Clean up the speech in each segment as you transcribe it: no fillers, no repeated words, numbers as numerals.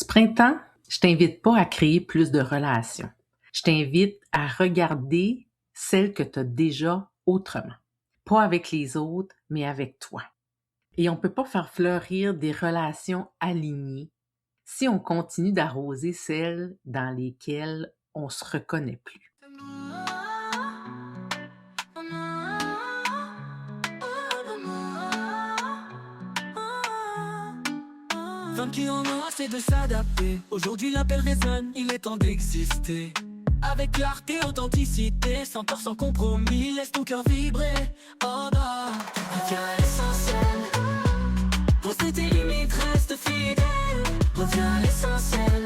Ce printemps, je t'invite pas à créer plus de relations. Je t'invite à regarder celles que tu as déjà autrement. Pas avec les autres, mais avec toi. Et on peut pas faire fleurir des relations alignées si on continue d'arroser celles dans lesquelles on se reconnaît plus. Femme qui en a assez de s'adapter. Aujourd'hui l'appel résonne, il est temps d'exister. Avec clarté, authenticité, sans peur, sans compromis, laisse ton cœur vibrer. Oh non, reviens à l'essentiel. Pose tes limites, reste fidèle. Reviens à l'essentiel.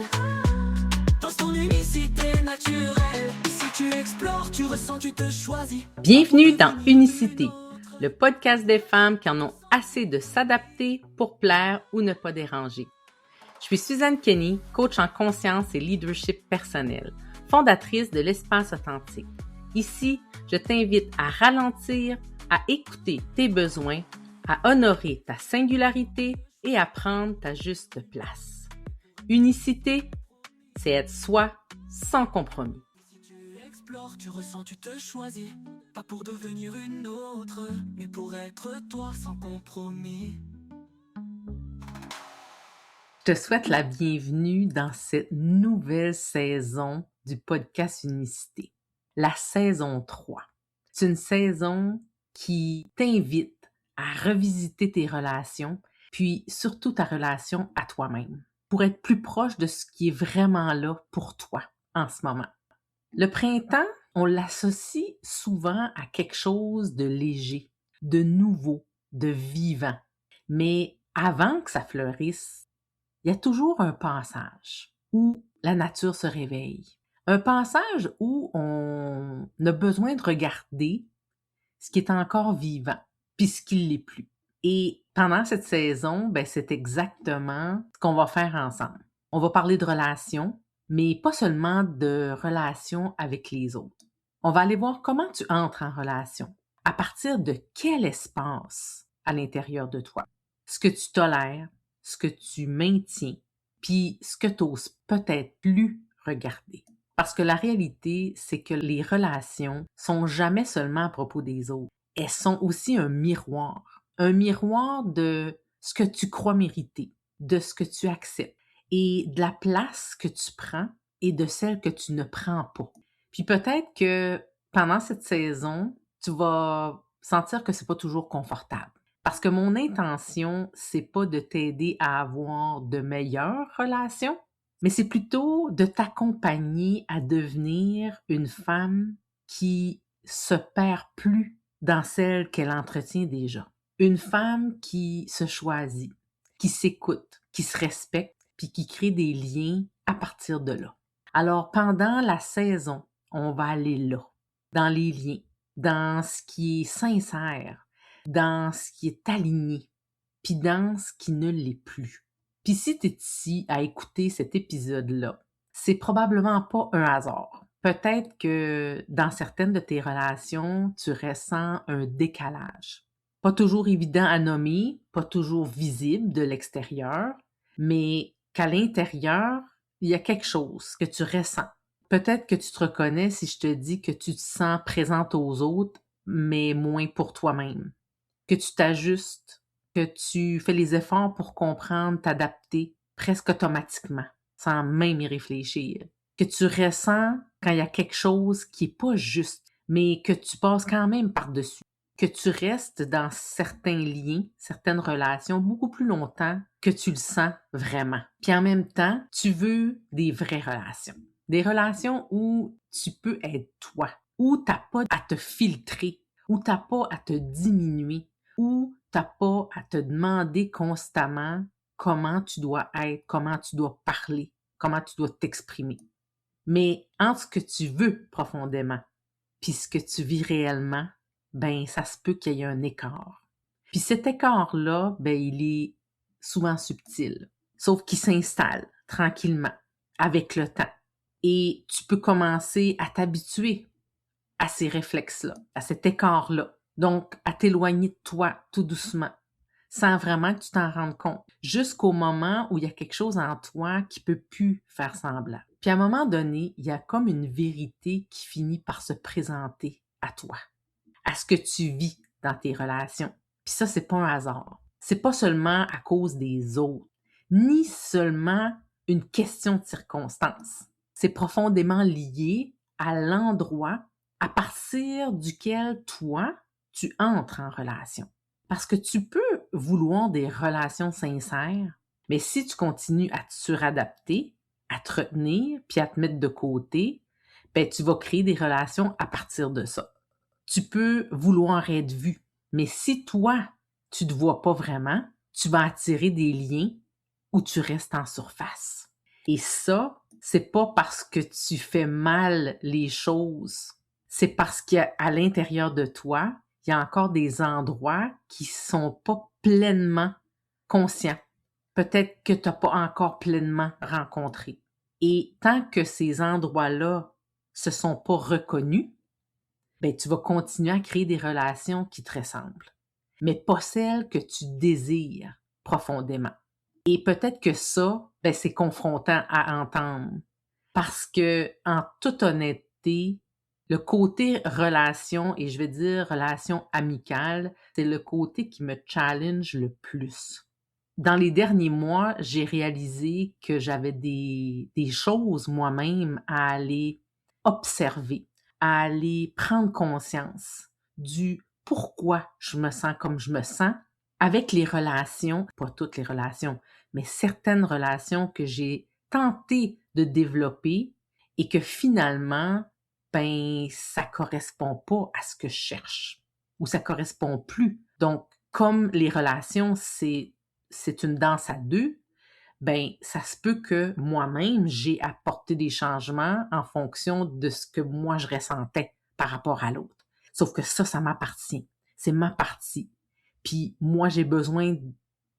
Dans ton unicité naturelle. Si tu explores, tu ressens, tu te choisis. Bienvenue dans Unicité, le podcast des femmes qui en ont assez de s'adapter pour plaire ou ne pas déranger. Je suis Suzanne Kenny, coach en conscience et leadership personnel, fondatrice de l'Espace Authentique. Ici, je t'invite à ralentir, à écouter tes besoins, à honorer ta singularité et à prendre ta juste place. Unicité, c'est être soi sans compromis. Tu ressens, tu te choisis. Pas pour devenir une autre, mais pour être toi sans compromis. Je te souhaite la bienvenue dans cette nouvelle saison du podcast Unicité, la saison 3. C'est une saison qui t'invite à revisiter tes relations, puis surtout ta relation à toi-même, pour être plus proche de ce qui est vraiment là pour toi en ce moment. Le printemps, on l'associe souvent à quelque chose de léger, de nouveau, de vivant. Mais avant que ça fleurisse, il y a toujours un passage où la nature se réveille. Un passage où on a besoin de regarder ce qui est encore vivant, puis ce qui ne l'est plus. Et pendant cette saison, c'est exactement ce qu'on va faire ensemble. On va parler de relations, mais pas seulement de relations avec les autres. On va aller voir comment tu entres en relation, à partir de quel espace à l'intérieur de toi, ce que tu tolères, ce que tu maintiens, puis ce que tu n'oses peut-être plus regarder. Parce que la réalité, c'est que les relations sont jamais seulement à propos des autres. Elles sont aussi un miroir de ce que tu crois mériter, de ce que tu acceptes et de la place que tu prends et de celle que tu ne prends pas. Puis peut-être que pendant cette saison, tu vas sentir que c'est pas toujours confortable. Parce que mon intention, c'est pas de t'aider à avoir de meilleures relations, mais c'est plutôt de t'accompagner à devenir une femme qui se perd plus dans celle qu'elle entretient déjà. Une femme qui se choisit, qui s'écoute, qui se respecte, puis qui crée des liens à partir de là. Alors, pendant la saison, on va aller là, dans les liens, dans ce qui est sincère, dans ce qui est aligné, puis dans ce qui ne l'est plus. Puis si tu es ici à écouter cet épisode-là, c'est probablement pas un hasard. Peut-être que dans certaines de tes relations, tu ressens un décalage. Pas toujours évident à nommer, pas toujours visible de l'extérieur, mais qu'à l'intérieur, il y a quelque chose que tu ressens. Peut-être que tu te reconnais si je te dis que tu te sens présente aux autres, mais moins pour toi-même. Que tu t'ajustes, que tu fais les efforts pour comprendre, t'adapter presque automatiquement, sans même y réfléchir. Que tu ressens quand il y a quelque chose qui est pas juste, mais que tu passes quand même par-dessus. Que tu restes dans certains liens, certaines relations beaucoup plus longtemps que tu le sens vraiment. Puis en même temps, tu veux des vraies relations. Des relations où tu peux être toi, où tu n'as pas à te filtrer, où tu n'as pas à te diminuer, où tu n'as pas à te demander constamment comment tu dois être, comment tu dois parler, comment tu dois t'exprimer. Mais entre ce que tu veux profondément puis ce que tu vis réellement, ça se peut qu'il y ait un écart. Puis cet écart-là, il est souvent subtil, sauf qu'il s'installe tranquillement avec le temps. Et tu peux commencer à t'habituer à ces réflexes-là, à cet écart-là. Donc, à t'éloigner de toi tout doucement, sans vraiment que tu t'en rendes compte, jusqu'au moment où il y a quelque chose en toi qui peut plus faire semblant. Puis à un moment donné, il y a comme une vérité qui finit par se présenter à toi, à ce que tu vis dans tes relations. Puis ça, c'est pas un hasard. C'est pas seulement à cause des autres, ni seulement une question de circonstance. C'est profondément lié à l'endroit à partir duquel toi, tu entres en relation. Parce que tu peux vouloir des relations sincères, mais si tu continues à te suradapter, à te retenir, puis à te mettre de côté, ben tu vas créer des relations à partir de ça. Tu peux vouloir être vu, mais si toi, tu ne te vois pas vraiment, tu vas attirer des liens où tu restes en surface. Et ça, c'est pas parce que tu fais mal les choses, c'est parce qu'à l'intérieur de toi, il y a encore des endroits qui sont pas pleinement conscients. Peut-être que tu n'as pas encore pleinement rencontré. Et tant que ces endroits-là se sont pas reconnus, ben, tu vas continuer à créer des relations qui te ressemblent, mais pas celles que tu désires profondément. Et peut-être que ça, ben, c'est confrontant à entendre. Parce que, en toute honnêteté, le côté relation, et je vais dire relation amicale, c'est le côté qui me challenge le plus. Dans les derniers mois, j'ai réalisé que j'avais des choses moi-même à aller observer, à aller prendre conscience du pourquoi je me sens comme je me sens avec les relations, pas toutes les relations, mais certaines relations que j'ai tenté de développer et que finalement, ben, ça correspond pas à ce que je cherche ou ça correspond plus. Donc, comme les relations, c'est une danse à deux, ben, ça se peut que moi-même, j'ai apporté des changements en fonction de ce que moi je ressentais par rapport à l'autre. Sauf que ça m'appartient. C'est ma partie. Puis moi, j'ai besoin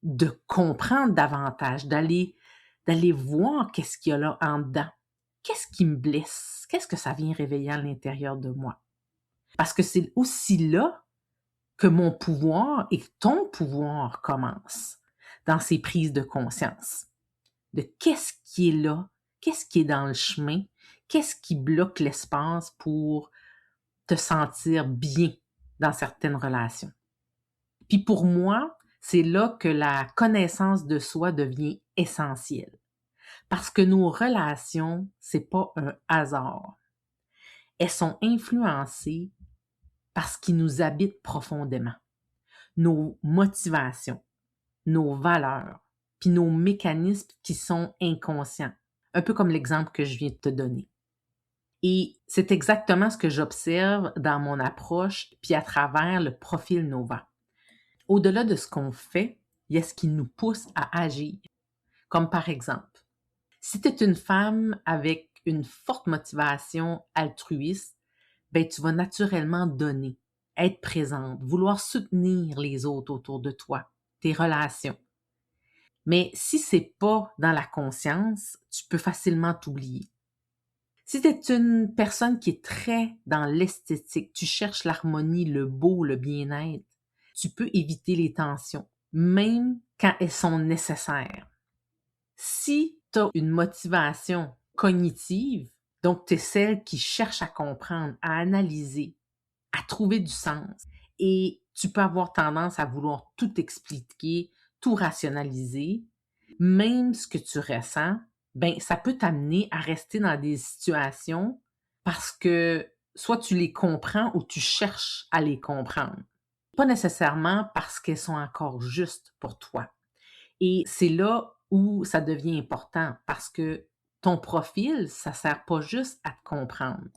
de comprendre davantage, d'aller voir qu'est-ce qu'il y a là en dedans. Qu'est-ce qui me blesse? Qu'est-ce que ça vient réveiller à l'intérieur de moi? Parce que c'est aussi là que mon pouvoir et ton pouvoir commencent dans ces prises de conscience. De qu'est-ce qui est là, qu'est-ce qui est dans le chemin, qu'est-ce qui bloque l'espace pour te sentir bien dans certaines relations. Puis pour moi, c'est là que la connaissance de soi devient essentielle. Parce que nos relations, c'est pas un hasard. Elles sont influencées par ce qui nous habite profondément. Nos motivations, nos valeurs, puis nos mécanismes qui sont inconscients. Un peu comme l'exemple que je viens de te donner. Et c'est exactement ce que j'observe dans mon approche, puis à travers le profil Nova. Au-delà de ce qu'on fait, il y a ce qui nous pousse à agir. Comme par exemple, si tu es une femme avec une forte motivation altruiste, ben tu vas naturellement donner, être présente, vouloir soutenir les autres autour de toi, tes relations. Mais si c'est pas dans la conscience, tu peux facilement t'oublier. Si tu es une personne qui est très dans l'esthétique, tu cherches l'harmonie, le beau, le bien-être, tu peux éviter les tensions, même quand elles sont nécessaires. Si tu as une motivation cognitive, donc tu es celle qui cherche à comprendre, à analyser, à trouver du sens, et tu peux avoir tendance à vouloir tout expliquer, tout rationaliser, même ce que tu ressens, ben ça peut t'amener à rester dans des situations parce que soit tu les comprends ou tu cherches à les comprendre. Pas nécessairement parce qu'elles sont encore justes pour toi. Et c'est là où ça devient important parce que ton profil, ça sert pas juste à te comprendre.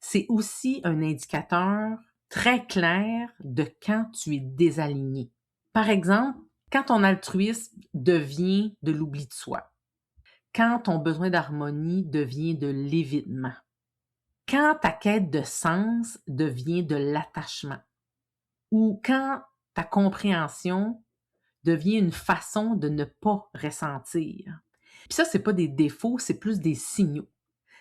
C'est aussi un indicateur très clair de quand tu es désaligné. Par exemple, quand ton altruisme devient de l'oubli de soi, quand ton besoin d'harmonie devient de l'évitement, quand ta quête de sens devient de l'attachement, ou quand ta compréhension devient une façon de ne pas ressentir. Puis ça, c'est pas des défauts, c'est plus des signaux.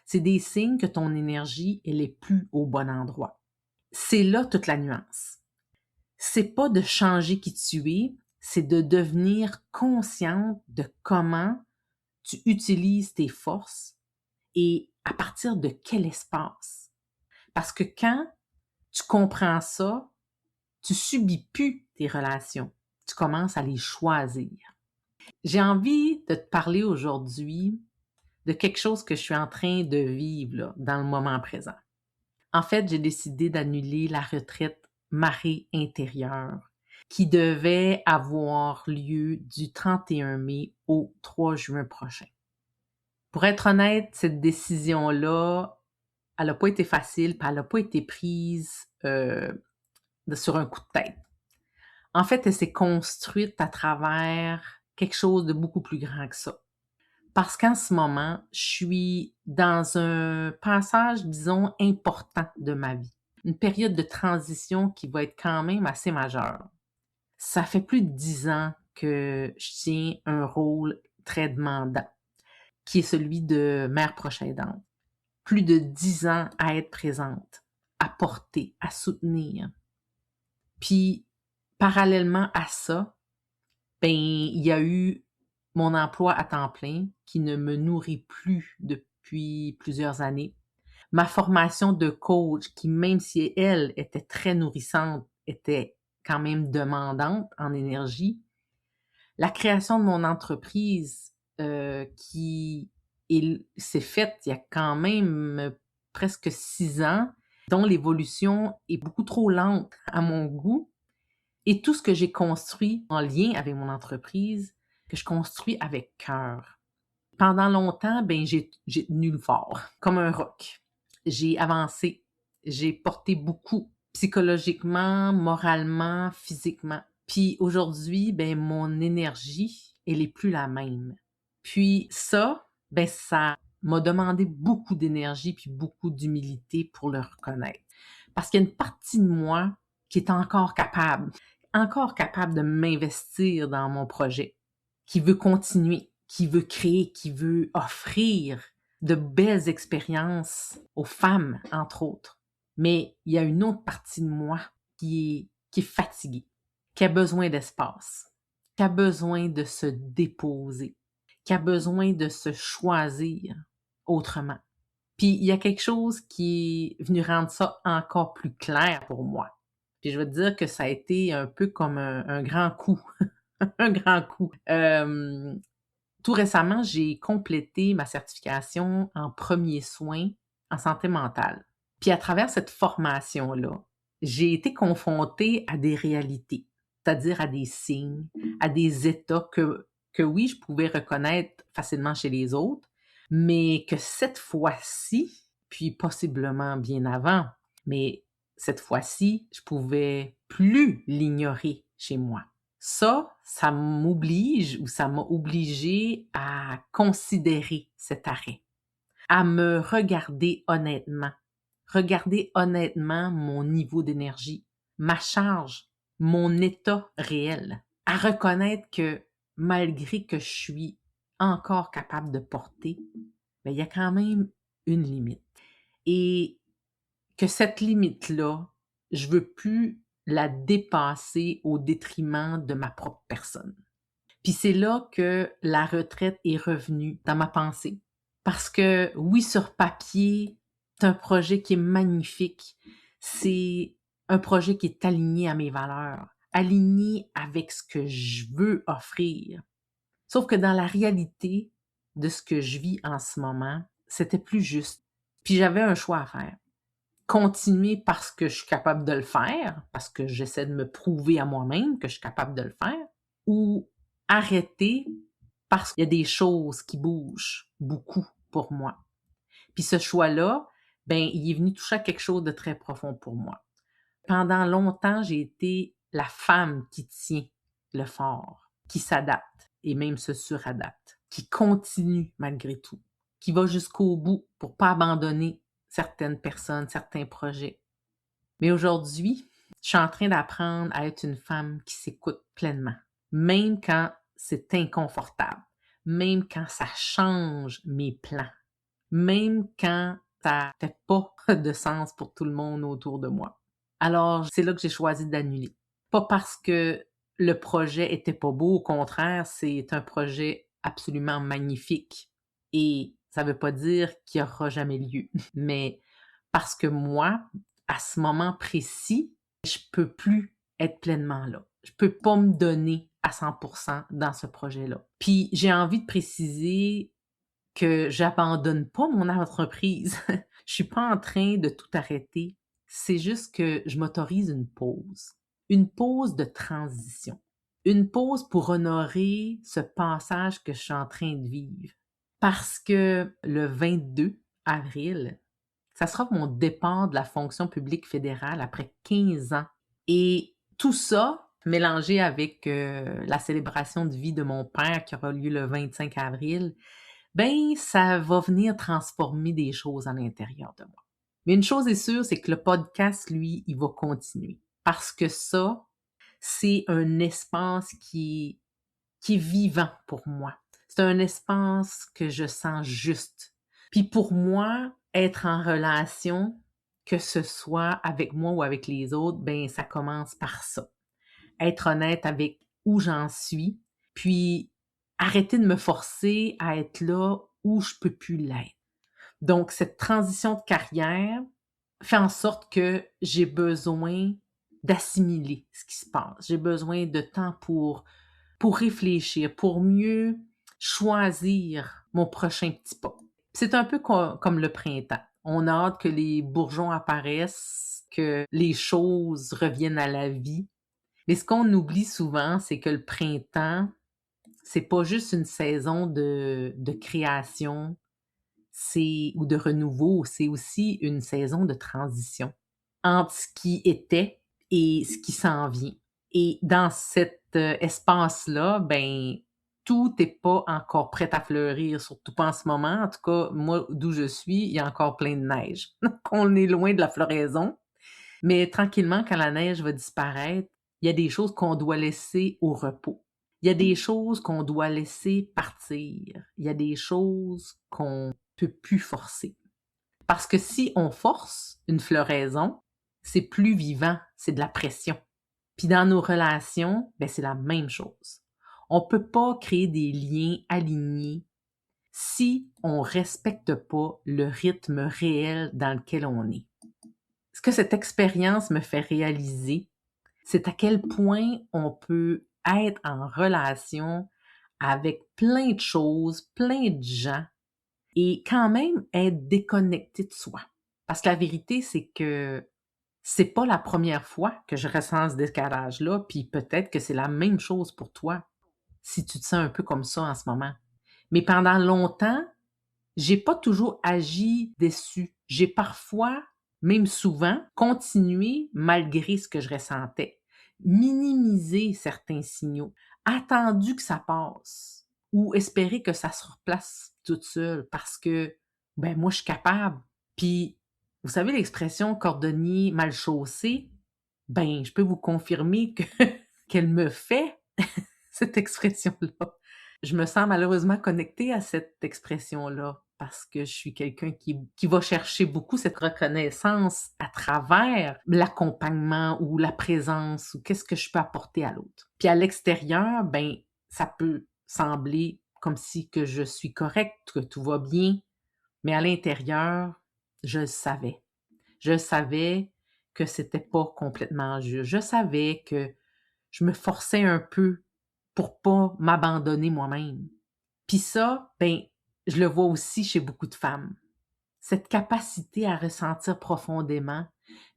C'est des signes que ton énergie, elle est plus au bon endroit. C'est là toute la nuance. C'est pas de changer qui tu es, c'est de devenir consciente de comment tu utilises tes forces et à partir de quel espace. Parce que quand tu comprends ça, tu subis plus tes relations. Tu commences à les choisir. J'ai envie de te parler aujourd'hui de quelque chose que je suis en train de vivre là, dans le moment présent. En fait, j'ai décidé d'annuler la retraite marée intérieure qui devait avoir lieu du 31 mai au 3 juin prochain. Pour être honnête, cette décision-là, elle n'a pas été facile, puis elle n'a pas été prise sur un coup de tête. En fait, elle s'est construite à travers quelque chose de beaucoup plus grand que ça. Parce qu'en ce moment, je suis dans un passage, disons, important de ma vie. Une période de transition qui va être quand même assez majeure. Ça fait plus de 10 ans que je tiens un rôle très demandant, qui est celui de mère proche aidante. Plus de 10 ans à être présente, à porter, à soutenir. Puis, parallèlement à ça, ben, il y a eu mon emploi à temps plein qui ne me nourrit plus depuis plusieurs années. Ma formation de coach qui, même si elle était très nourrissante, était quand même demandante en énergie. La création de mon entreprise qui s'est faite il y a quand même presque 6 ans, dont l'évolution est beaucoup trop lente à mon goût. Et tout ce que j'ai construit en lien avec mon entreprise, que je construis avec cœur. Pendant longtemps, ben j'ai tenu le fort, comme un roc. J'ai avancé, j'ai porté beaucoup, psychologiquement, moralement, physiquement. Puis aujourd'hui, ben mon énergie, elle est plus la même. Puis ça, ben ça m'a demandé beaucoup d'énergie puis beaucoup d'humilité pour le reconnaître. Parce qu'il y a une partie de moi qui est encore capable de m'investir dans mon projet, qui veut continuer, qui veut créer, qui veut offrir de belles expériences aux femmes, entre autres. Mais il y a une autre partie de moi qui est fatiguée, qui a besoin d'espace, qui a besoin de se déposer, qui a besoin de se choisir autrement. Puis il y a quelque chose qui est venu rendre ça encore plus clair pour moi. Puis je veux te dire que ça a été un peu comme un grand coup, un grand coup. Tout récemment, j'ai complété ma certification en premiers soins en santé mentale. Puis à travers cette formation-là, j'ai été confrontée à des réalités, c'est-à-dire à des signes, à des états que oui, je pouvais reconnaître facilement chez les autres, mais que cette fois-ci, puis possiblement bien avant, mais cette fois-ci, je pouvais plus l'ignorer chez moi. Ça m'oblige ou ça m'a obligé à considérer cet arrêt, à me regarder honnêtement mon niveau d'énergie, ma charge, mon état réel, à reconnaître que malgré que je suis encore capable de porter, ben, il y a quand même une limite. Et que cette limite-là, je veux plus la dépasser au détriment de ma propre personne. Puis c'est là que la retraite est revenue dans ma pensée. Parce que oui, sur papier, c'est un projet qui est magnifique. C'est un projet qui est aligné à mes valeurs, aligné avec ce que je veux offrir. Sauf que dans la réalité de ce que je vis en ce moment, c'était plus juste. Puis j'avais un choix à faire. Continuer parce que je suis capable de le faire, parce que j'essaie de me prouver à moi-même que je suis capable de le faire, ou arrêter parce qu'il y a des choses qui bougent beaucoup pour moi. Puis ce choix-là, ben, il est venu toucher à quelque chose de très profond pour moi. Pendant longtemps, j'ai été la femme qui tient le fort, qui s'adapte et même se suradapte, qui continue malgré tout, qui va jusqu'au bout pour pas abandonner certaines personnes, certains projets. Mais aujourd'hui, je suis en train d'apprendre à être une femme qui s'écoute pleinement, même quand c'est inconfortable, même quand ça change mes plans, même quand ça fait pas de sens pour tout le monde autour de moi. Alors, c'est là que j'ai choisi d'annuler. Pas parce que le projet était pas beau. Au contraire, c'est un projet absolument magnifique. Et ça veut pas dire qu'il y aura jamais lieu. Mais parce que moi, à ce moment précis, je peux plus être pleinement là. Je peux pas me donner à 100% dans ce projet-là. Puis j'ai envie de préciser que j'abandonne pas mon entreprise. Je suis pas en train de tout arrêter. C'est juste que je m'autorise une pause. Une pause de transition. Une pause pour honorer ce passage que je suis en train de vivre. Parce que le 22 avril, ça sera mon départ de la fonction publique fédérale après 15 ans. Et tout ça, mélangé avec la célébration de vie de mon père qui aura lieu le 25 avril, ben ça va venir transformer des choses à l'intérieur de moi. Mais une chose est sûre, c'est que le podcast, lui, il va continuer. Parce que ça, c'est un espace qui est vivant pour moi. C'est un espace que je sens juste. Puis pour moi, être en relation, que ce soit avec moi ou avec les autres, ben ça commence par ça. Être honnête avec où j'en suis, puis arrêter de me forcer à être là où je peux plus l'être. Donc cette transition de carrière fait en sorte que j'ai besoin d'assimiler ce qui se passe. J'ai besoin de temps pour réfléchir, pour mieux choisir mon prochain petit pas. C'est un peu comme le printemps. On a hâte que les bourgeons apparaissent, que les choses reviennent à la vie. Mais ce qu'on oublie souvent, c'est que le printemps, c'est pas juste une saison de création, ou de renouveau, c'est aussi une saison de transition entre ce qui était et ce qui s'en vient. Et dans cet espace-là, ben tout n'est pas encore prêt à fleurir, surtout pas en ce moment. En tout cas, moi, d'où je suis, il y a encore plein de neige. Donc, on est loin de la floraison. Mais tranquillement, quand la neige va disparaître, il y a des choses qu'on doit laisser au repos. Il y a des choses qu'on doit laisser partir. Il y a des choses qu'on peut plus forcer. Parce que si on force une floraison, c'est plus vivant, c'est de la pression. Puis dans nos relations, ben c'est la même chose. On peut pas créer des liens alignés si on respecte pas le rythme réel dans lequel on est. Ce que cette expérience me fait réaliser, c'est à quel point on peut être en relation avec plein de choses, plein de gens, et quand même être déconnecté de soi. Parce que la vérité, c'est que c'est pas la première fois que je ressens ce décalage-là, puis peut-être que c'est la même chose pour toi, si tu te sens un peu comme ça en ce moment. Mais pendant longtemps, j'ai pas toujours agi déçu. J'ai parfois, même souvent, continué malgré ce que je ressentais. Minimiser certains signaux, attendu que ça passe, ou espérer que ça se replace toute seule parce que, ben moi, je suis capable. Puis, vous savez l'expression cordonnier mal chaussé? Ben, je peux vous confirmer que qu'elle me fait cette expression-là. Je me sens malheureusement connectée à cette expression-là parce que je suis quelqu'un qui va chercher beaucoup cette reconnaissance à travers l'accompagnement ou la présence ou qu'est-ce que je peux apporter à l'autre. Puis à l'extérieur, ben, ça peut sembler comme si que je suis correcte, que tout va bien, mais à l'intérieur, je le savais. Je savais que c'était pas complètement juste. Je savais que je me forçais un peu pour pas m'abandonner moi-même. Puis ça, ben, je le vois aussi chez beaucoup de femmes. Cette capacité à ressentir profondément,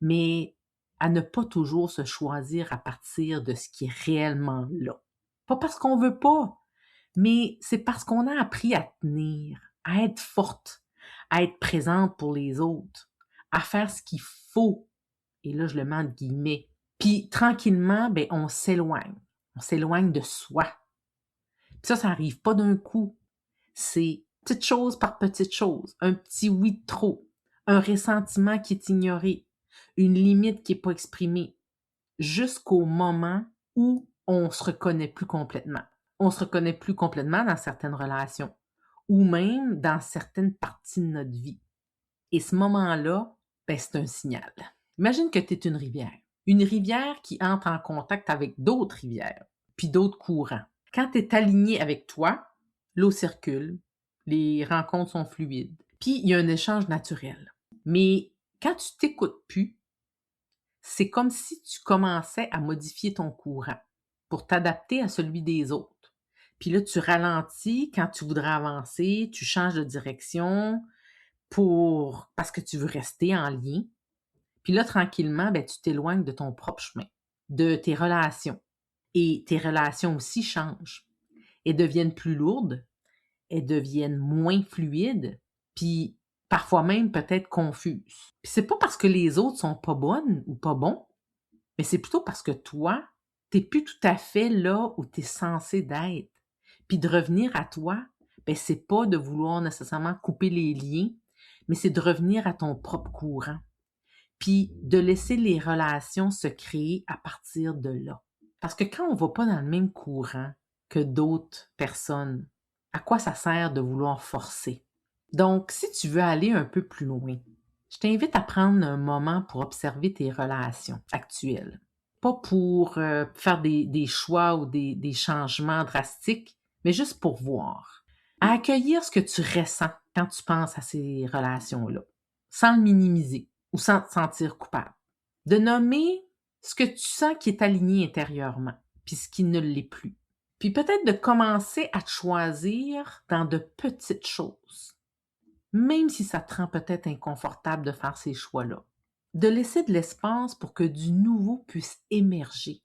mais à ne pas toujours se choisir à partir de ce qui est réellement là. Pas parce qu'on veut pas, mais c'est parce qu'on a appris à tenir, à être forte, à être présente pour les autres, à faire ce qu'il faut. Et là, je le mets entre guillemets. Puis tranquillement, ben, on s'éloigne. On s'éloigne de soi. Puis ça n'arrive pas d'un coup. C'est petite chose par petite chose. Un petit oui de trop. Un ressentiment qui est ignoré. Une limite qui n'est pas exprimée. Jusqu'au moment où on se reconnaît plus complètement. On se reconnaît plus complètement dans certaines relations. Ou même dans certaines parties de notre vie. Et ce moment-là, ben, c'est un signal. Imagine que tu es une rivière. Une rivière qui entre en contact avec d'autres rivières, puis d'autres courants. Quand tu es aligné avec toi, l'eau circule, les rencontres sont fluides, puis il y a un échange naturel. Mais quand tu t'écoutes plus, c'est comme si tu commençais à modifier ton courant pour t'adapter à celui des autres. Puis là, tu ralentis quand tu voudrais avancer, tu changes de direction parce que tu veux rester en lien. Puis là, tranquillement, tu t'éloignes de ton propre chemin, de tes relations. Et tes relations aussi changent. Elles deviennent plus lourdes, elles deviennent moins fluides, puis parfois même peut-être confuses. Puis c'est pas parce que les autres sont pas bonnes ou pas bons, mais c'est plutôt parce que toi, t'es plus tout à fait là où tu es censé d'être. Puis de revenir à toi, c'est pas de vouloir nécessairement couper les liens, mais c'est de revenir à ton propre courant. Puis de laisser les relations se créer à partir de là. Parce que quand on va pas dans le même courant que d'autres personnes, à quoi ça sert de vouloir forcer? Donc, si tu veux aller un peu plus loin, je t'invite à prendre un moment pour observer tes relations actuelles. Pas pour faire des choix ou des changements drastiques, mais juste pour voir. À accueillir ce que tu ressens quand tu penses à ces relations-là, sans le minimiser ou sans te sentir coupable. De nommer ce que tu sens qui est aligné intérieurement, puis ce qui ne l'est plus. Puis peut-être de commencer à te choisir dans de petites choses, même si ça te rend peut-être inconfortable de faire ces choix-là. De laisser de l'espace pour que du nouveau puisse émerger,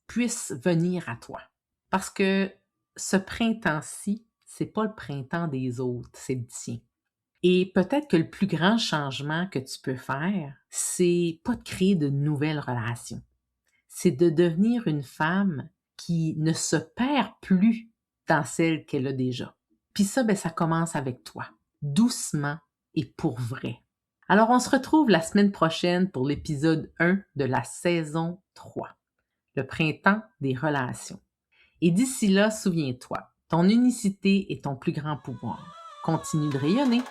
puisse venir à toi. Parce que ce printemps-ci, c'est pas le printemps des autres, c'est le tien. Et peut-être que le plus grand changement que tu peux faire, c'est pas de créer de nouvelles relations. C'est de devenir une femme qui ne se perd plus dans celle qu'elle a déjà. Puis ça, ça commence avec toi, doucement et pour vrai. Alors, on se retrouve la semaine prochaine pour l'épisode 1 de la saison 3, le printemps des relations. Et d'ici là, souviens-toi, ton unicité est ton plus grand pouvoir. Continue de rayonner.